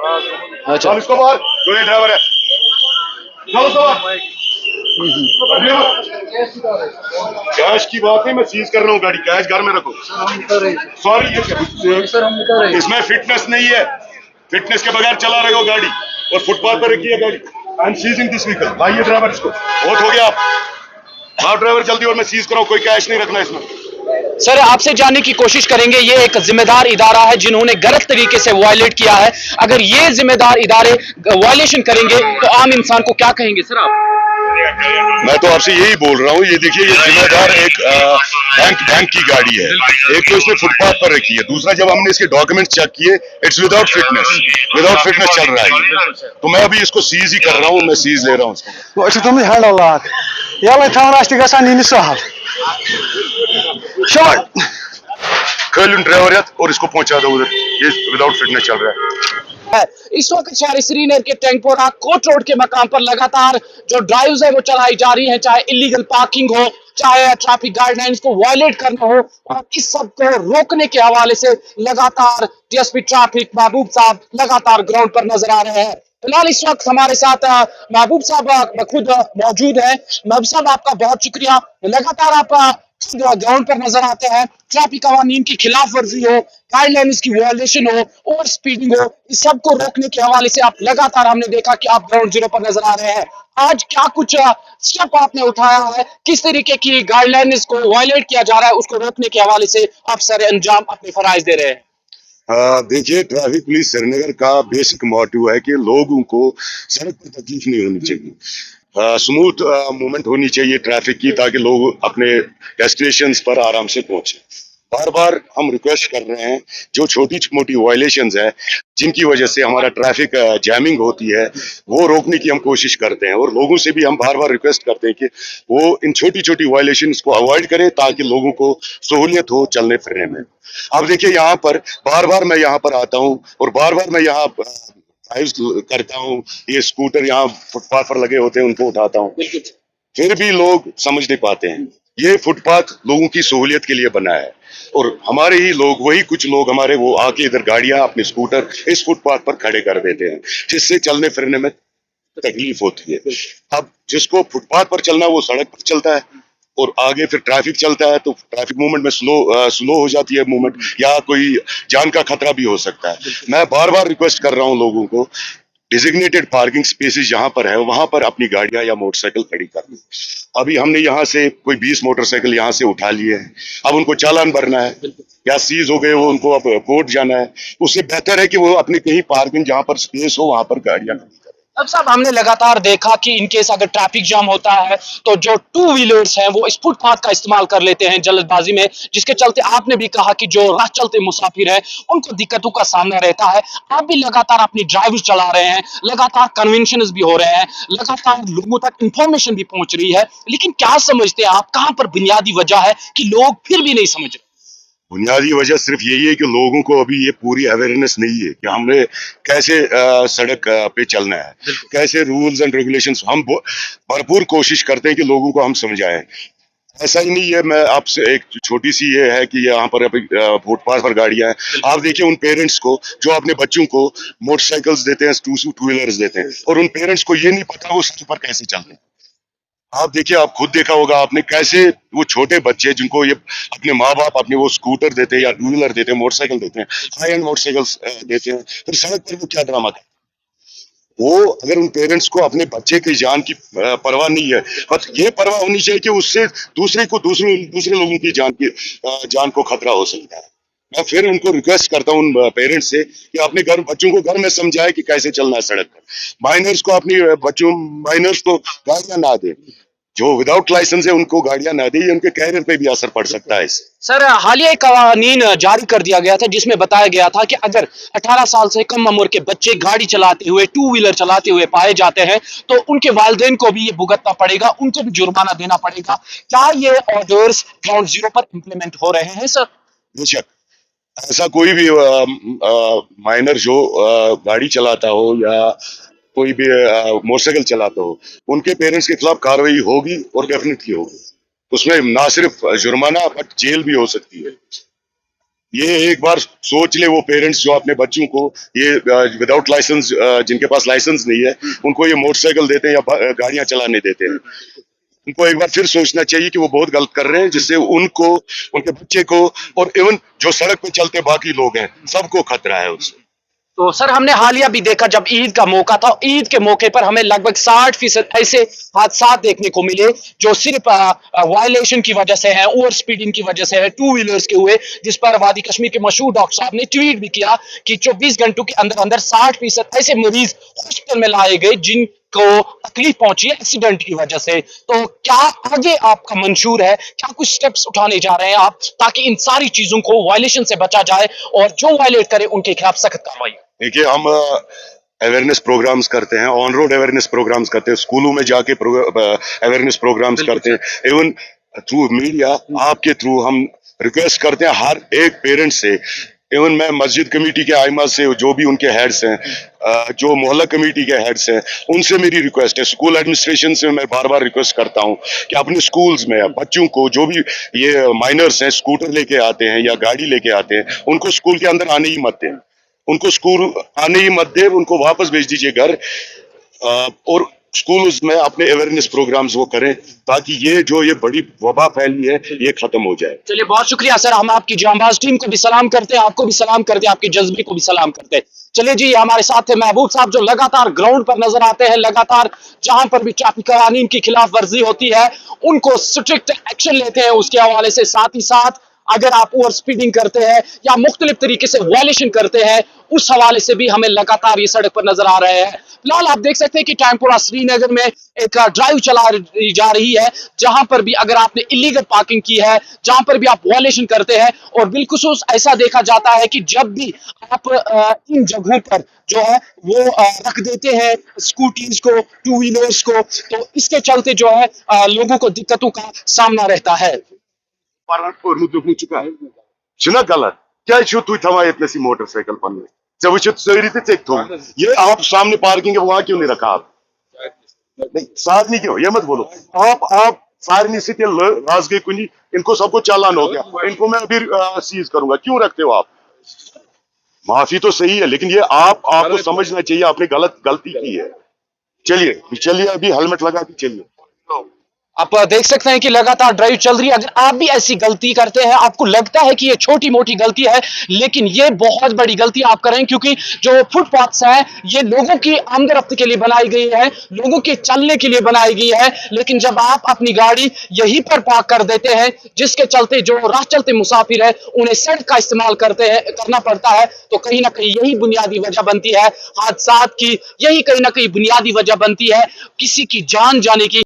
अच्छा चल इसको बाहर, जो ये ड्राइवर है, चलो उसको बाहर। कैश की बात नहीं, मैं सीज कर रहा हूँ गाड़ी, कैश घर में रखो। सॉरी, ये इसमें फिटनेस नहीं है, फिटनेस के बगैर चला रहे हो गाड़ी और फुटपाथ पर रखी है गाड़ी। I am seizing this vehicle. लाइए ड्राइवर इसको, बहुत हो गया आप ड्राइवर जल्दी, और मैं सीज कराऊँ, कोई कैश नहीं रखना इसमें। सर, आपसे जानने की कोशिश करेंगे, ये एक जिम्मेदार इदारा है जिन्होंने गलत तरीके से वायलेट किया है। अगर ये जिम्मेदार इदारे वायलेशन करेंगे तो आम इंसान को क्या कहेंगे सर आप? मैं तो आपसे यही बोल रहा हूँ, ये देखिए, ये जिम्मेदार एक बैंक की गाड़ी है, एक तो इसने फुटपाथ पर रखी है, दूसरा जब हमने इसके डॉक्यूमेंट चेक किए, इट्स विदाउट फिटनेस चल रहा है, तो मैं अभी इसको सीज ही कर रहा हूँ, मैं सीज ले रहा हूँ इसको। ड्राइवर और इसको पहुंचा दो उधर, ये विदाउट फिटनेस चल रहा है। इस वक्त शहर श्रीनगर के टैंकपोरा कोट रोड के मकाम पर लगातार जो ड्राइव्स है वो चलाई जा रही है, चाहे इलीगल पार्किंग हो, चाहे ट्रैफिक गाइडलाइंस को वायलेट करना हो, और इस सब को रोकने के हवाले से लगातार डीएसपी ट्रैफिक महबूब साहब लगातार ग्राउंड पर नजर आ रहे हैं। फिलहाल इस वक्त हमारे साथ महबूब साहब खुद मौजूद है। महबूब साहब, आपका बहुत शुक्रिया। लगातार आप ग्राउंड पर नजर आते हैं, ट्रैफिक कानून की खिलाफ वर्जी हो, गाइडलाइंस की वायलेशन हो, ओवर स्पीडिंग हो, इस सब को रोकने के हवाले से आप लगातार, हमने देखा कि आप ग्राउंड जीरो पर नजर आ रहे हैं। आज क्या कुछ स्टेप आपने उठाया है, किस तरीके की गाइडलाइंस को वायलेट किया जा रहा है, उसको रोकने के हवाले से आप सर अंजाम अपने फराइज दे रहे हैं? देखिए, ट्रैफिक पुलिस श्रीनगर का बेसिक मोटिव है कि लोगों को सड़क पर तकलीफ नहीं होनी चाहिए, स्मूथ मूवमेंट होनी चाहिए ट्रैफिक की, ताकि लोग अपने डेस्टिनेशंस पर आराम से पहुंचे। बार बार हम रिक्वेस्ट कर रहे हैं, जो छोटी मोटी वायलेशंस है जिनकी वजह से हमारा ट्रैफिक जैमिंग होती है, वो रोकने की हम कोशिश करते हैं, और लोगों से भी हम बार बार रिक्वेस्ट करते हैं कि वो इन छोटी छोटी वायलेशंस को अवॉइड करें, ताकि लोगों को सहूलियत हो चलने फिरने में। अब देखिए, यहाँ पर बार बार मैं यहाँ पर आता हूँ और बार बार मैं यहाँ ड्राइव करता हूँ, ये स्कूटर यहाँ फुटपाथ पर लगे होते हैं, उनको उठाता हूँ, फिर भी लोग समझ नहीं पाते हैं। ये फुटपाथ लोगों की सहूलियत के लिए बना है, और हमारे ही लोग, वही कुछ लोग हमारे, वो आके इधर गाड़ियां अपने स्कूटर इस फुटपाथ पर खड़े कर देते हैं, जिससे चलने फिरने में तकलीफ होती है। अब जिसको फुटपाथ पर चलना, वो सड़क पर चलता है, और आगे फिर ट्रैफिक चलता है, तो ट्रैफिक मूवमेंट में स्लो हो जाती है मूवमेंट, या कोई जान का खतरा भी हो सकता है। मैं बार बार रिक्वेस्ट कर रहा हूँ लोगों को, डिजिग्नेटेड पार्किंग स्पेसेस जहां पर है, वहां पर अपनी गाड़ियां या मोटरसाइकिल खड़ी करनी। अभी हमने यहाँ से कोई 20 मोटरसाइकिल यहाँ से उठा लिए हैं, अब उनको चालान भरना है, या सीज हो गए वो, उनको अब कोर्ट जाना है। उससे बेहतर है कि वो अपनी कहीं पार्किंग जहां पर स्पेस हो, वहां पर गाड़ियां खड़ी करें। अब साहब, हमने लगातार देखा कि इन केस अगर ट्रैफिक जाम होता है तो जो टू व्हीलर्स हैं वो इस फुटपाथ का इस्तेमाल कर लेते हैं जल्दबाजी में, जिसके चलते आपने भी कहा कि जो राह चलते मुसाफिर हैं उनको दिक्कतों का सामना रहता है। आप भी लगातार अपनी ड्राइव चला रहे हैं, लगातार कन्वेंशन भी हो रहे हैं, लगातार लोगों तक इंफॉर्मेशन भी पहुंच रही है, लेकिन क्या समझते हैं आप, कहां पर बुनियादी वजह है कि लोग फिर भी नहीं समझ रहे? बुनियादी वजह सिर्फ यही है कि लोगों को अभी ये पूरी अवेयरनेस नहीं है कि हमने कैसे सड़क पे चलना है, कैसे रूल्स एंड रेगुलेशंस। हम भरपूर कोशिश करते हैं कि लोगों को हम समझाएं। ऐसा ही नहीं है, मैं आपसे एक छोटी सी ये है कि यहाँ पर फुटपाथ पर गाड़ियां हैं, आप देखिए उन पेरेंट्स को जो अपने बच्चों को मोटरसाइकिल्स देते हैं, टू व्हीलर्स देते हैं, और उन पेरेंट्स को ये नहीं पता वो सड़क पर कैसे चलते हैं। आप देखिए, आप खुद देखा होगा आपने, कैसे वो छोटे बच्चे जिनको ये अपने माँ बाप अपने वो स्कूटर देते हैं या टू व्हीलर देते हैं, मोटरसाइकिल देते हैं, हाई एंड मोटरसाइकिल्स देते हैं, फिर सड़क पर वो क्या ड्रामा करते हैं। वो अगर उन पेरेंट्स को अपने बच्चे की जान की परवाह नहीं है, बट ये परवाह होनी चाहिए कि उससे दूसरे लोगों की जान को खतरा हो सकता है। मैं फिर उनको रिक्वेस्ट करता हूँ उन पेरेंट्स से कि अपने बच्चों को घर में समझाए कि कैसे चलना है सड़क पर। माइनर्स को गाड़ियां ना दे, जो विदाउट लाइसेंस है उनको गाड़ियां ना दी, उनके कैरियर पे भी असर पड़ सकता है इससे। सर, हालिया कानून जारी कर दिया गया था जिसमें बताया गया था कि अगर 18 साल से कम उम्र के बच्चे गाड़ी चलाते हुए, टू व्हीलर चलाते हुए पाए जाते हैं तो उनके वालिदैन को भी ये भुगतना पड़ेगा, उनको भी जुर्माना देना पड़ेगा। क्या ये ऑर्डर्स ग्राउंड जीरो पर इम्प्लीमेंट हो रहे हैं सर? बेशक, ऐसा कोई भी माइनर जो गाड़ी चलाता हो या कोई भी मोटरसाइकिल चलाता हो, उनके पेरेंट्स के खिलाफ कार्रवाई होगी, और डेफिनेटली होगी। उसमें ना सिर्फ जुर्माना बट जेल भी हो सकती है। ये एक बार सोच ले वो पेरेंट्स जो अपने बच्चों को ये विदाउट लाइसेंस, जिनके पास लाइसेंस नहीं है, उनको ये मोटरसाइकिल देते हैं या गाड़ियां चलाने देते हैं, उनको एक बार फिर सोचना चाहिए कि वो बहुत गलत कर रहे हैं, जिससे उनको, उनके बच्चे को और इवन जो सड़क पे चलते बाकी लोग हैं सबको खतरा है उससे। तो सर हमने हालिया भी देखा जब ईद का मौका था, ईद के मौके पर हमें लगभग 60% ऐसे हादसा देखने को मिले जो सिर्फ वायलेशन की वजह से है, ओवर स्पीडिंग की वजह से है, टू व्हीलर्स के हुए, जिस पर वादी कश्मीर के मशहूर डॉक्टर साहब ने ट्वीट भी किया कि 24 घंटों के अंदर अंदर 60% ऐसे मरीज हॉस्पिटल में लाए गए जिनको तकलीफ पहुंची है एक्सीडेंट की वजह से। तो क्या आगे आपका मंशूर है, क्या कुछ स्टेप्स उठाने जा रहे हैं आप ताकि इन सारी चीजों को वायलेशन से बचा जाए और जो वायलेट करे उनके खिलाफ सख्त कार्रवाई? देखिए, हम अवेयरनेस प्रोग्राम्स करते हैं, ऑन रोड अवेयरनेस प्रोग्राम्स करते हैं, स्कूलों में जाके अवेयरनेस प्रोग्राम्स करते हैं, इवन थ्रू मीडिया आपके थ्रू हम रिक्वेस्ट करते हैं हर एक पेरेंट से, इवन मैं मस्जिद कमेटी के आइमा से, जो भी उनके हेड्स हैं, जो मोहल्ला कमेटी के हेड्स हैं, उनसे मेरी रिक्वेस्ट है, स्कूल एडमिनिस्ट्रेशन से मैं बार बार रिक्वेस्ट करता हूं कि अपने स्कूल्स में बच्चों को, जो भी ये माइनर्स हैं स्कूटर लेके आते हैं या गाड़ी लेके आते हैं, उनको स्कूल के अंदर आने ही मत दें, उनको स्कूल आने ही मत दे, उनको वापस भेज दीजिए घर, और स्कूल में अपने अवेयरनेस प्रोग्राम्स वो करें ताकि ये बड़ी वबा फैली है ये खत्म हो जाए। चलिए बहुत शुक्रिया सर, हम आपकी जांबाज टीम को भी सलाम करते हैं, आपको भी सलाम करते हैं, आपके जज्बे को भी सलाम करते हैं। चलिए जी, हमारे साथ है महबूब साहब जो लगातार ग्राउंड पर नजर आते हैं, लगातार जहां पर भी ट्रैफिक कानून की खिलाफ वर्जी होती है उनको स्ट्रिक्ट एक्शन लेते हैं। उसके हवाले से साथ ही साथ अगर आप ओवर स्पीडिंग करते हैं या मुख्तलिफ तरीके से वायलेशन करते हैं, उस हवाले से भी हमें लगातार ये सड़क पर नजर आ रहे हैं। फिलहाल आप देख सकते हैं कि टाइमपुरा श्रीनगर में एक ड्राइव चला जा रही है जहां पर भी अगर आपने इलीगल पार्किंग की है, जहां पर भी आप वायलेशन करते हैं, और बिलखुसूस ऐसा देखा जाता है कि जब भी आप इन जगहों पर जो है वो रख देते हैं स्कूटीज को, टू व्हीलर्स को, तो इसके चलते जो है लोगों को दिक्कतों का सामना रहता है। छुना गलत क्या तुम थमा ये मोटरसाइकिल पन सारी तो ये आप सामने पार्किंग है वहां क्यों नहीं रखा आप? नहीं साधनी क्यों, ये मत बोलो आप सारनी से राज गई कुनी, इनको सबको चालान हो गया, इनको मैं अभी सीज करूंगा, क्यों रखते हो आप? माफी तो सही है लेकिन ये आपको समझना चाहिए आपने गलती की है। चलिए अभी हेलमेट लगा के चलिए। आप देख सकते हैं कि लगातार ड्राइव चल रही है। अगर आप भी ऐसी गलती करते हैं, आपको लगता है कि ये छोटी मोटी गलती है, लेकिन ये बहुत बड़ी गलती आप कर रहे हैं, क्योंकि जो फुटपाथ्स हैं ये लोगों की आमदरफ्त के लिए बनाई गई है, लोगों के चलने के लिए बनाई गई है, लेकिन जब आप अपनी गाड़ी यहीं पर पार्क कर देते हैं जिसके चलते जो राह चलते मुसाफिर है उन्हें सड़क का इस्तेमाल करना पड़ता है, तो कहीं ना कहीं यही बुनियादी वजह बनती है हादसात की, यही कहीं ना कहीं बुनियादी वजह बनती है किसी की जान जाने की।